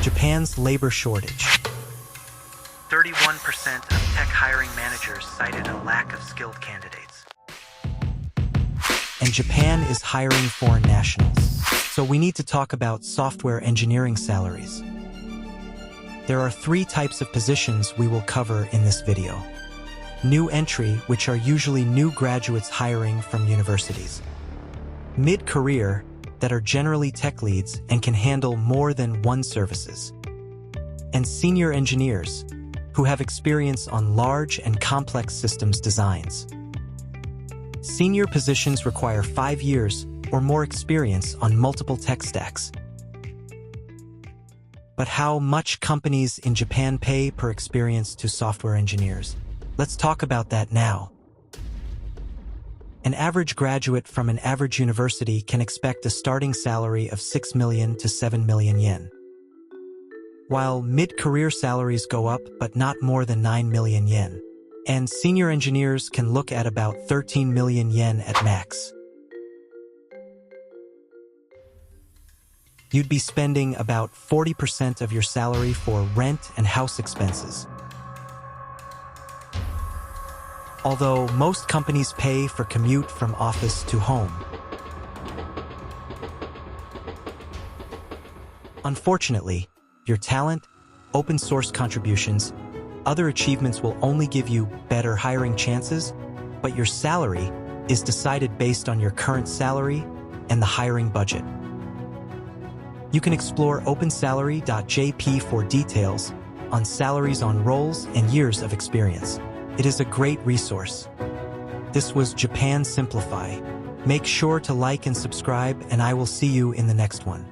Japan's labor shortage. 31% of tech hiring managers cited a lack of skilled candidates. And Japan is hiring foreign nationals. So we need to talk about software engineering salaries. There are 3 types of positions we will cover in this video. New entry, which are usually new graduates hiring from universities. Mid-career, that are generally tech leads and can handle more than one services. And senior engineers, who have experience on large and complex systems designs. Senior positions require 5 years or more experience on multiple tech stacks. But how much companies in Japan pay per experience to software engineers? Let's talk about that now. An average graduate from an average university can expect a starting salary of 6 million to 7 million yen. While mid-career salaries go up but not more than 9 million yen. And senior engineers can look at about 13 million yen at max. You'd be spending about 40% of your salary for rent and house expenses. Although most companies pay for commute from office to home. Unfortunately, your talent, open source contributions, other achievements will only give you better hiring chances, but your salary is decided based on your current salary and the hiring budget. You can explore opensalary.jp for details on salaries on roles and years of experience. It is a great resource. This was Japan Simplify. Make sure to like and subscribe, and I will see you in the next one.